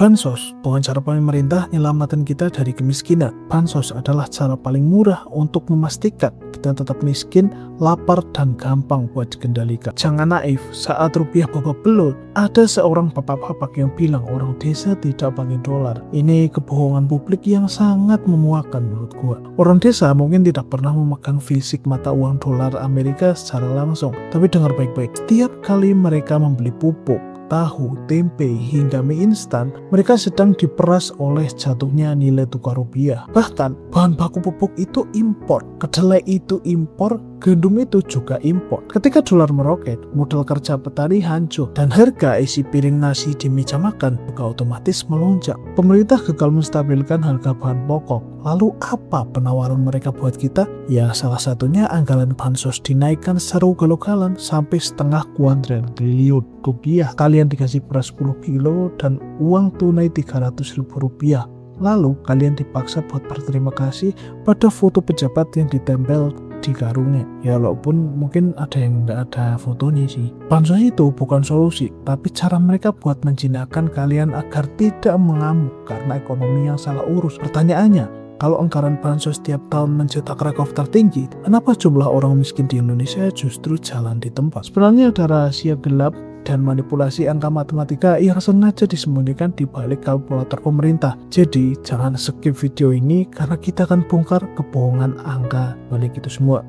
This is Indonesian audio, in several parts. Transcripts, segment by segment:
Bansos bukan cara pemerintah nyelamatin kita dari kemiskinan. Bansos adalah cara paling murah untuk memastikan kita tetap miskin, lapar, dan gampang buat dikendalikan. Jangan naif, saat rupiah babak belur, ada seorang bapak-bapak yang bilang orang desa tidak pakai dolar. Ini kebohongan publik yang sangat memuakkan menurut gua. Orang desa mungkin tidak pernah memegang fisik mata uang dolar Amerika secara langsung, tapi dengar baik-baik, setiap kali mereka membeli pupuk, tahu, tempe, hingga mie instan, mereka sedang diperas oleh jatuhnya nilai tukar rupiah. Bahkan, bahan baku pupuk itu impor, kedelai itu impor, gandum itu juga impor. Ketika dolar meroket, modal kerja petani hancur, dan harga isi piring nasi di meja makan juga otomatis melonjak. Pemerintah gagal menstabilkan harga bahan pokok. Lalu apa penawaran mereka buat kita? Ya, salah satunya anggaran bansos dinaikkan secara ugal-ugalan sampai setengah kuadriliun rupiah. Kalian dikasih beras 10 kilo dan uang tunai 300 ribu rupiah. Lalu kalian dipaksa buat berterima kasih pada foto pejabat yang ditempel di karungnya. Ya walaupun mungkin ada yang nggak ada fotonya sih. Bansos itu bukan solusi, tapi cara mereka buat menjinakkan kalian agar tidak mengamuk karena ekonomi yang salah urus. Pertanyaannya, kalau anggaran bansos setiap tahun mencetak rekor tertinggi, kenapa jumlah orang miskin di Indonesia justru jalan di tempat? Sebenarnya ada rahasia gelap dan manipulasi angka matematika yang sengaja disembunyikan di balik kalkulator pemerintah. Jadi jangan skip video ini karena kita akan bongkar kebohongan angka balik itu semua.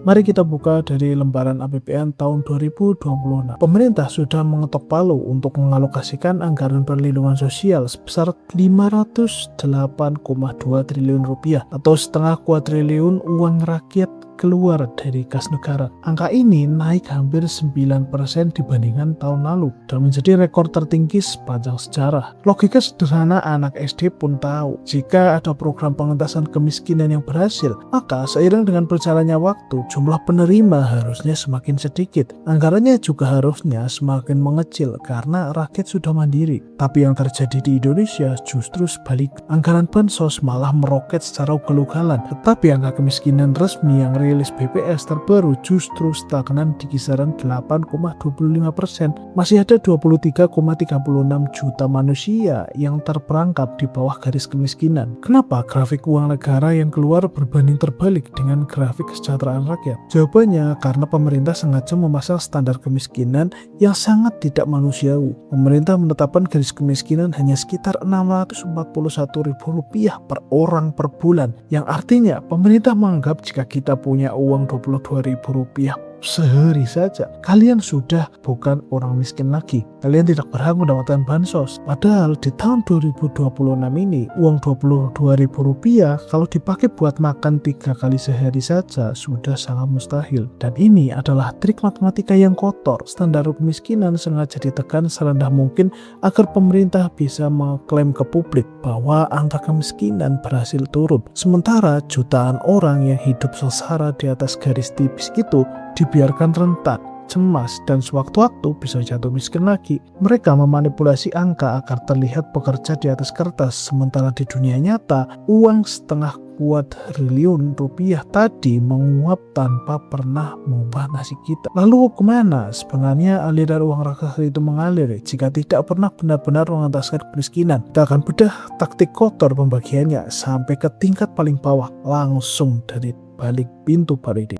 Mari kita buka dari lembaran APBN tahun 2026. Pemerintah sudah mengetok palu untuk mengalokasikan anggaran perlindungan sosial sebesar 508,2 triliun rupiah atau setengah kuadriliun uang rakyat keluar dari kas negara. Angka ini naik hampir 9% dibandingkan tahun lalu dan menjadi rekor tertinggi sepanjang sejarah. Logika sederhana anak SD pun tahu, jika ada program pengentasan kemiskinan yang berhasil, maka seiring dengan berjalannya waktu, jumlah penerima harusnya semakin sedikit. Anggarannya juga harusnya semakin mengecil karena rakyat sudah mandiri. Tapi yang terjadi di Indonesia justru sebalik. Anggaran bansos malah meroket secara ugal-ugalan, tetapi angka kemiskinan resmi yang rilis BPS terbaru justru stagnan di kisaran 8,25%. Masih ada 23,36 juta manusia yang terperangkap di bawah garis kemiskinan. Kenapa grafik uang negara yang keluar berbanding terbalik dengan grafik kesejahteraan rakyat? Jawabannya karena pemerintah sengaja memasang standar kemiskinan yang sangat tidak manusiawi. Pemerintah menetapkan garis kemiskinan hanya sekitar Rp641.000 per orang per bulan, yang artinya pemerintah menganggap jika kita punya uang Rp22.000 sehari saja, kalian sudah bukan orang miskin lagi. Kalian tidak berhak mendapatkan bansos. Padahal di tahun 2026 ini, uang Rp22.000 kalau dipakai buat makan 3 kali sehari saja sudah sangat mustahil. Dan ini adalah trik matematika yang kotor. Standar kemiskinan sengaja ditekan serendah mungkin agar pemerintah bisa mengklaim ke publik bahwa angka kemiskinan berhasil turun. Sementara jutaan orang yang hidup sengsara di atas garis tipis itu dibiarkan rentan, cemas, dan sewaktu-waktu bisa jatuh miskin lagi. Mereka memanipulasi angka agar terlihat bekerja di atas kertas, sementara di dunia nyata, uang setengah kuadriliun rupiah tadi menguap tanpa pernah mengubah nasib kita. Lalu kemana sebenarnya aliran uang raksasa itu mengalir jika tidak pernah benar-benar mengentaskan kemiskinan? Kita akan bedah taktik kotor pembagiannya sampai ke tingkat paling bawah, langsung dari balik pintu parit.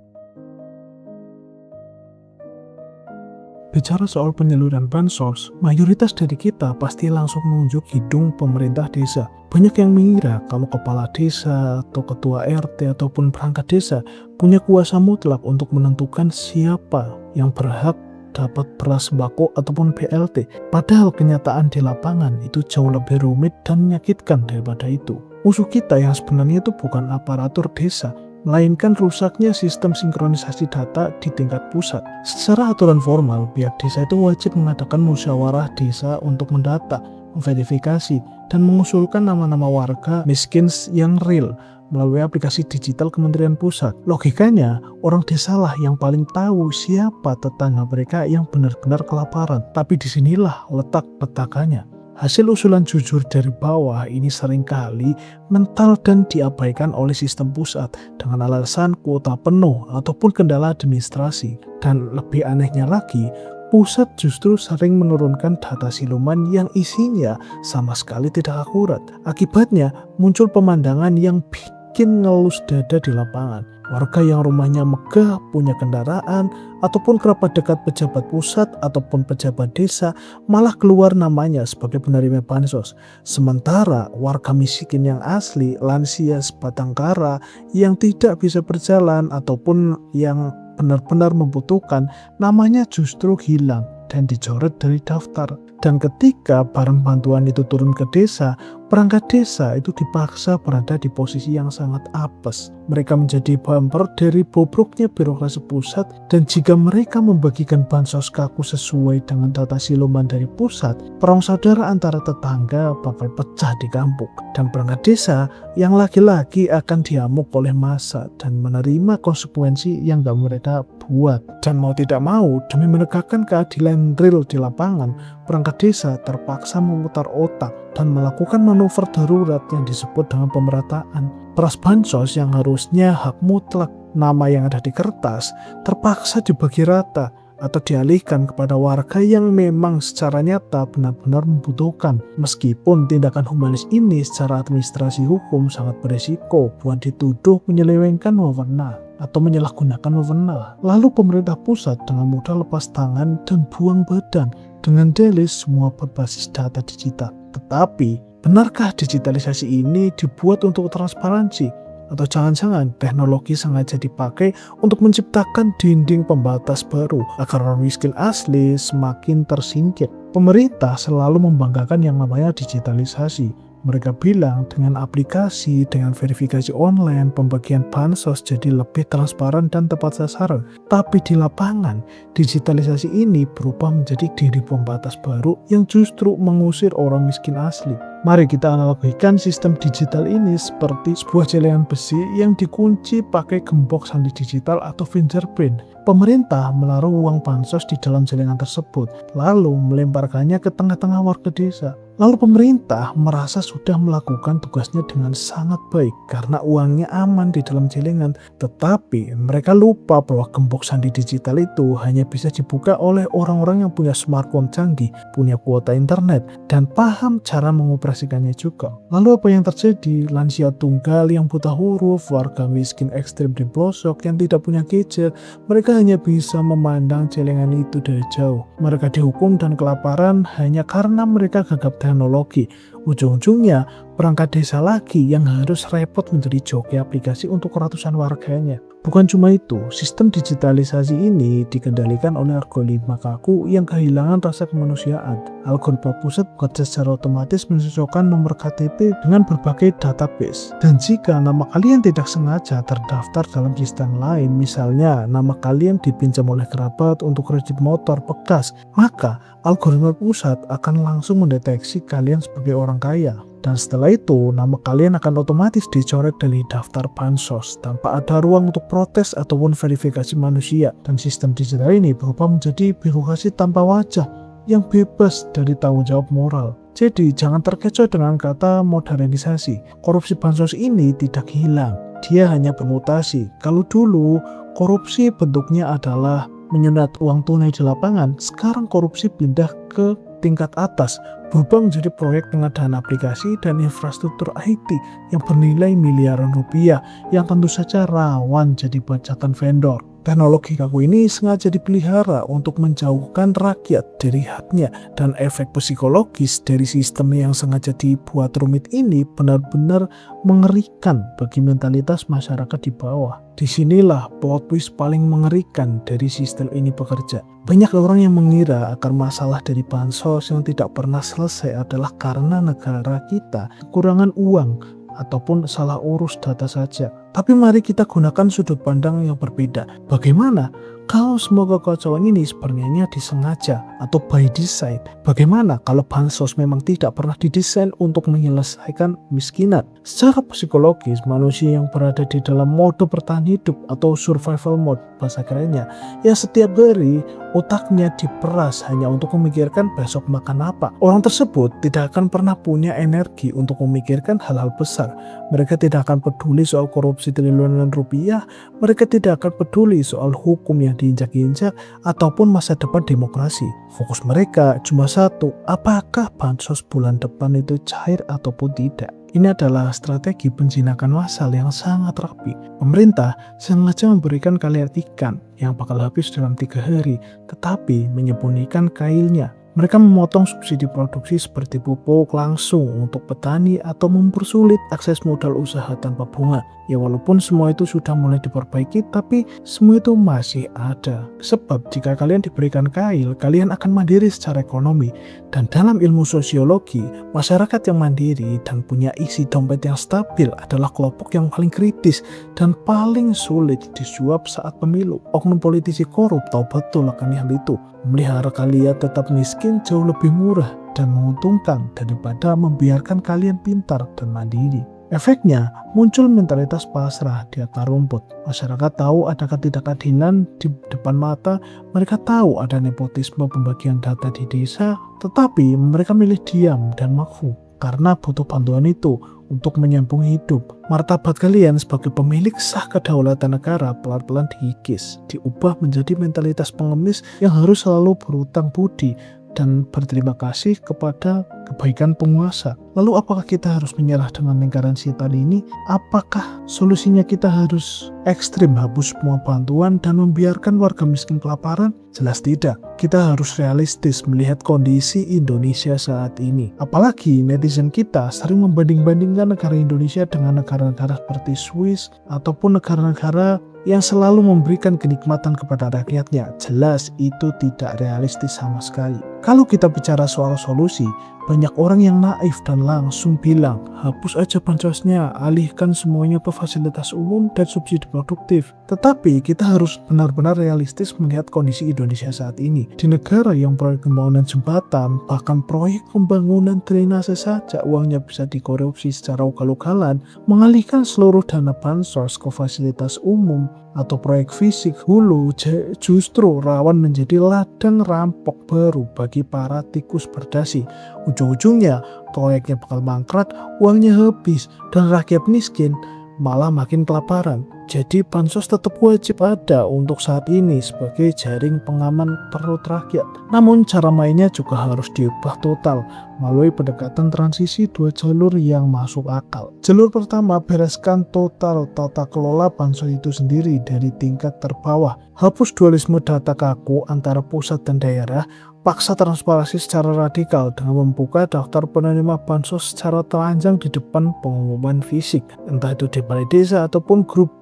Bicara soal penyaluran bansos, mayoritas dari kita pasti langsung menunjuk hidung pemerintah desa. Banyak yang mengira kalau kepala desa atau ketua RT ataupun perangkat desa punya kuasa mutlak untuk menentukan siapa yang berhak dapat beras sembako ataupun BLT. Padahal kenyataan di lapangan itu jauh lebih rumit dan menyakitkan daripada itu. Musuh kita yang sebenarnya itu bukan aparatur desa, melainkan rusaknya sistem sinkronisasi data di tingkat pusat. Secara aturan formal, pihak desa itu wajib mengadakan musyawarah desa untuk mendata, memverifikasi, dan mengusulkan nama-nama warga miskin yang real melalui aplikasi digital Kementerian Pusat. Logikanya, orang desalah yang paling tahu siapa tetangga mereka yang benar-benar kelaparan. Tapi disinilah letak petakannya. Hasil usulan jujur dari bawah ini seringkali mental dan diabaikan oleh sistem pusat dengan alasan kuota penuh ataupun kendala administrasi. Dan lebih anehnya lagi, pusat justru sering menurunkan data siluman yang isinya sama sekali tidak akurat. Akibatnya muncul pemandangan yang bikin ngelus dada di lapangan. Warga yang rumahnya megah, punya kendaraan, ataupun kerabat dekat pejabat pusat ataupun pejabat desa malah keluar namanya sebagai penerima bansos. Sementara warga miskin yang asli, lansia sebatang kara yang tidak bisa berjalan ataupun yang benar-benar membutuhkan, namanya justru hilang dan dicoret dari daftar. Dan ketika barang bantuan itu turun ke desa, perangkat desa itu dipaksa berada di posisi yang sangat apes. Mereka menjadi bumper dari bobroknya birokrasi pusat, dan jika mereka membagikan bansos kaku sesuai dengan data siluman dari pusat, perang saudara antara tetangga bakal pecah di kampung. Dan perangkat desa yang lagi-lagi akan diamuk oleh massa dan menerima konsekuensi yang gak mereka buat. Dan mau tidak mau, demi menegakkan keadilan real di lapangan, perangkat desa terpaksa memutar otak dan melakukan manuver darurat yang disebut dengan pemerataan. Beras bansos yang harusnya hak mutlak nama yang ada di kertas terpaksa dibagi rata atau dialihkan kepada warga yang memang secara nyata benar-benar membutuhkan. Meskipun tindakan humanis ini secara administrasi hukum sangat beresiko buat dituduh menyelewengkan wewenang atau menyalahgunakan wewenang. Lalu pemerintah pusat dengan mudah lepas tangan dan buang badan dengan dalih semua berbasis data digital. Tetapi, benarkah digitalisasi ini dibuat untuk transparansi? Atau jangan-jangan teknologi sengaja dipakai untuk menciptakan dinding pembatas baru agar orang miskin asli semakin tersingkir? Pemerintah selalu membanggakan yang namanya digitalisasi. Mereka bilang dengan aplikasi, dengan verifikasi online, pembagian bansos jadi lebih transparan dan tepat sasaran. Tapi di lapangan, digitalisasi ini berubah menjadi dinding pembatas baru yang justru mengusir orang miskin asli. Mari kita analogikan sistem digital ini seperti sebuah celengan besi yang dikunci pakai gembok sandi digital atau fingerprint. Pemerintah menaruh uang bansos di dalam celengan tersebut, lalu melemparkannya ke tengah-tengah warga desa. Lalu pemerintah merasa sudah melakukan tugasnya dengan sangat baik karena uangnya aman di dalam celengan. Tetapi mereka lupa bahwa gembok sandi digital itu hanya bisa dibuka oleh orang-orang yang punya smartphone canggih, punya kuota internet, dan paham cara mengoperasikannya juga. Lalu apa yang terjadi? Lansia tunggal yang buta huruf, warga miskin ekstrim di pelosok yang tidak punya gadget, mereka hanya bisa memandang celengan itu dari jauh. Mereka dihukum dan kelaparan hanya karena mereka gagap teknologi. Ujung-ujungnya perangkat desa lagi yang harus repot menjadi joki aplikasi untuk ratusan warganya. Bukan cuma itu, sistem digitalisasi ini dikendalikan oleh algoritma kaku yang kehilangan rasa kemanusiaan. Algoritma pusat bekerja secara otomatis mencocokkan nomor KTP dengan berbagai database. Dan jika nama kalian tidak sengaja terdaftar dalam sistem lain, misalnya nama kalian dipinjam oleh kerabat untuk kredit motor bekas, maka algoritma pusat akan langsung mendeteksi kalian sebagai orang kaya. Dan setelah itu, nama kalian akan otomatis dicoret dari daftar bansos tanpa ada ruang untuk protes ataupun verifikasi manusia. Dan sistem digital ini berubah menjadi birokrasi tanpa wajah yang bebas dari tanggung jawab moral. Jadi jangan terkecoh dengan kata modernisasi. Korupsi bansos ini tidak hilang, dia hanya bermutasi. Kalau dulu korupsi bentuknya adalah menyunat uang tunai di lapangan, sekarang korupsi pindah ke tingkat atas, berubah menjadi proyek pengadaan aplikasi dan infrastruktur IT yang bernilai miliaran rupiah yang tentu saja rawan jadi bacaan vendor. Teknologi kaku ini sengaja dipelihara untuk menjauhkan rakyat dari haknya, dan efek psikologis dari sistem yang sengaja dibuat rumit ini benar-benar mengerikan bagi mentalitas masyarakat di bawah. Disinilah plot twist paling mengerikan dari sistem ini bekerja. Banyak orang yang mengira akar masalah dari bansos yang tidak pernah selesai adalah karena negara kita kekurangan uang ataupun salah urus data saja. Tapi mari kita gunakan sudut pandang yang berbeda. Bagaimana kalau semua kekacauan ini sebenarnya disengaja atau by design? Bagaimana kalau bansos memang tidak pernah didesain untuk menyelesaikan kemiskinan? Secara psikologis, manusia yang berada di dalam mode bertahan hidup atau survival mode bahasa kerennya, yang setiap hari otaknya diperas hanya untuk memikirkan besok makan apa. Orang tersebut tidak akan pernah punya energi untuk memikirkan hal-hal besar. Mereka tidak akan peduli soal korupsi triliunan rupiah, mereka tidak akan peduli soal hukum yang diinjak-injak ataupun masa depan demokrasi. Fokus mereka cuma satu, apakah bansos bulan depan itu cair ataupun tidak. Ini adalah strategi penjinakan massal yang sangat rapi. Pemerintah sengaja memberikan kalian ikan yang bakal habis dalam 3 hari, tetapi menyembunyikan kailnya. Mereka memotong subsidi produksi seperti pupuk langsung untuk petani atau mempersulit akses modal usaha tanpa bunga. Ya walaupun semua itu sudah mulai diperbaiki, tapi semua itu masih ada. Sebab jika kalian diberikan kail, kalian akan mandiri secara ekonomi. Dan dalam ilmu sosiologi, masyarakat yang mandiri dan punya isi dompet yang stabil adalah kelompok yang paling kritis dan paling sulit disuap saat pemilu. Oknum politisi korup tahu betul akan hal itu. Melihara kalian tetap miskin jauh lebih murah dan menguntungkan daripada membiarkan kalian pintar dan mandiri. Efeknya, muncul mentalitas pasrah di akar rumput. Masyarakat tahu ada ketidakadilan di depan mata, mereka tahu ada nepotisme pembagian data di desa, tetapi mereka milih diam dan makfu karena butuh bantuan itu untuk menyambung hidup. Martabat kalian sebagai pemilik sah kedaulatan negara pelan-pelan dikikis, diubah menjadi mentalitas pengemis yang harus selalu berutang budi dan berterima kasih kepada kebaikan penguasa. Lalu apakah kita harus menyerah dengan lingkaran setan ini? Apakah solusinya kita harus ekstrim hapus semua bantuan dan membiarkan warga miskin kelaparan? Jelas tidak. Kita harus realistis melihat kondisi Indonesia saat ini. Apalagi netizen kita sering membanding-bandingkan negara Indonesia dengan negara-negara seperti Swiss ataupun negara-negara yang selalu memberikan kenikmatan kepada rakyatnya. Jelas itu tidak realistis sama sekali. Kalau kita bicara soal solusi, banyak orang yang naif dan langsung bilang, hapus aja bansosnya, alihkan semuanya ke fasilitas umum dan subsidi produktif. Tetapi kita harus benar-benar realistis melihat kondisi Indonesia saat ini. Di negara yang proyek pembangunan jembatan, bahkan proyek pembangunan drainase saja uangnya bisa dikorupsi secara ugal-ugalan, mengalihkan seluruh dana bansos ke fasilitas umum atau proyek fisik hulu justru rawan menjadi ladang rampok baru bagi para tikus berdasi. Ujung-ujungnya proyeknya bakal mangkrak, uangnya habis, dan rakyat miskin malah makin kelaparan. Jadi bansos tetap wajib ada untuk saat ini sebagai jaring pengaman perut rakyat. Namun cara mainnya juga harus diubah total melalui pendekatan transisi 2 jalur yang masuk akal. Jalur pertama, bereskan total tata kelola bansos itu sendiri dari tingkat terbawah. Hapus dualisme data kaku antara pusat dan daerah. Paksa transparansi secara radikal dengan membuka daftar penerima bansos secara telanjang di depan pengumuman fisik, entah itu di balai desa ataupun grup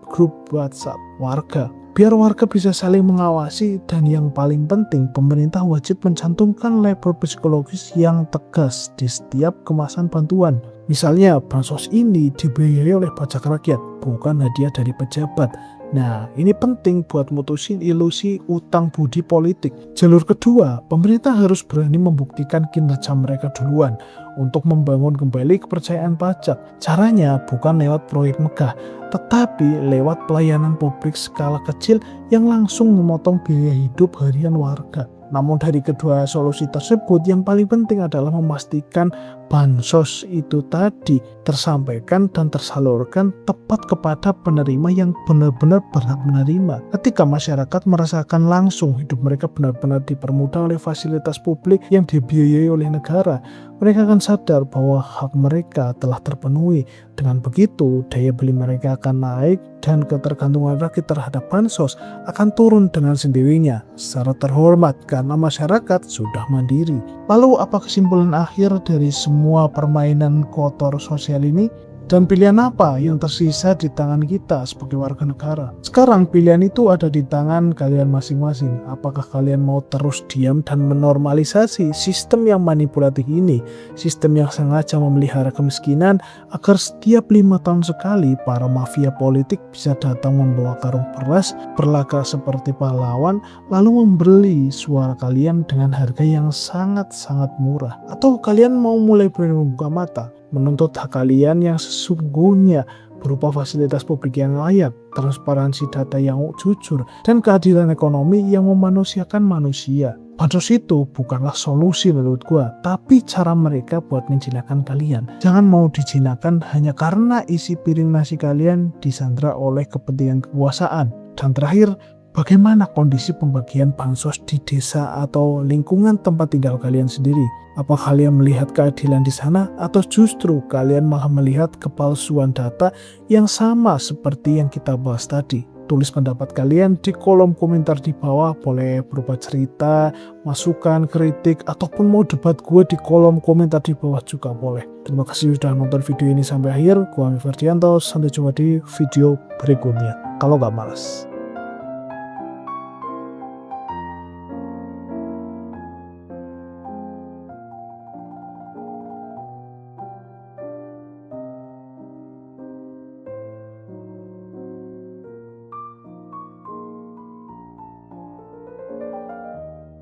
WhatsApp warga. Biar warga bisa saling mengawasi, dan yang paling penting, pemerintah wajib mencantumkan label psikologis yang tegas di setiap kemasan bantuan. Misalnya, bansos ini dibiayai oleh pajak rakyat, bukan hadiah dari pejabat. Nah, ini penting buat mutusin ilusi utang budi politik. Jalur kedua, pemerintah harus berani membuktikan kinerja mereka duluan untuk membangun kembali kepercayaan pajak. Caranya bukan lewat proyek megah, tetapi lewat pelayanan publik skala kecil yang langsung memotong biaya hidup harian warga. Namun dari kedua solusi tersebut, yang paling penting adalah memastikan bansos itu tadi tersampaikan dan tersalurkan tepat kepada penerima yang benar-benar berhak menerima. Ketika masyarakat merasakan langsung hidup mereka benar-benar dipermudah oleh fasilitas publik yang dibiayai oleh negara, mereka akan sadar bahwa hak mereka telah terpenuhi. Dengan begitu, daya beli mereka akan naik dan ketergantungan rakyat terhadap bansos akan turun dengan sendirinya secara terhormat karena masyarakat sudah mandiri. Lalu apa kesimpulan akhir dari semua permainan kotor sosial ini? Dan pilihan apa yang tersisa di tangan kita sebagai warga negara? Sekarang pilihan itu ada di tangan kalian masing-masing. Apakah kalian mau terus diam dan menormalisasi sistem yang manipulatif ini? Sistem yang sengaja memelihara kemiskinan agar setiap 5 tahun sekali para mafia politik bisa datang membawa karung beras, berlaga seperti pahlawan, lalu membeli suara kalian dengan harga yang sangat-sangat murah. Atau kalian mau mulai berani membuka mata, menuntut hak kalian yang sesungguhnya berupa fasilitas publik yang layak, transparansi data yang jujur, dan keadilan ekonomi yang memanusiakan manusia. Bansos itu bukanlah solusi menurut gua, tapi cara mereka buat menjinakkan kalian. Jangan mau dijinakkan hanya karena isi piring nasi kalian disandra oleh kepentingan kekuasaan. Dan terakhir, Bagaimana kondisi pembagian bansos di desa atau lingkungan tempat tinggal kalian sendiri? Apa kalian melihat keadilan di sana atau justru kalian malah melihat kepalsuan data yang sama seperti yang kita bahas tadi? Tulis pendapat kalian di kolom komentar di bawah, boleh berupa cerita, masukan, kritik, ataupun mau debat gue di kolom komentar di bawah juga boleh. Terima kasih sudah nonton video ini sampai akhir. Gue Ami Ferdianto, sampai jumpa di video berikutnya. Kalau gak malas.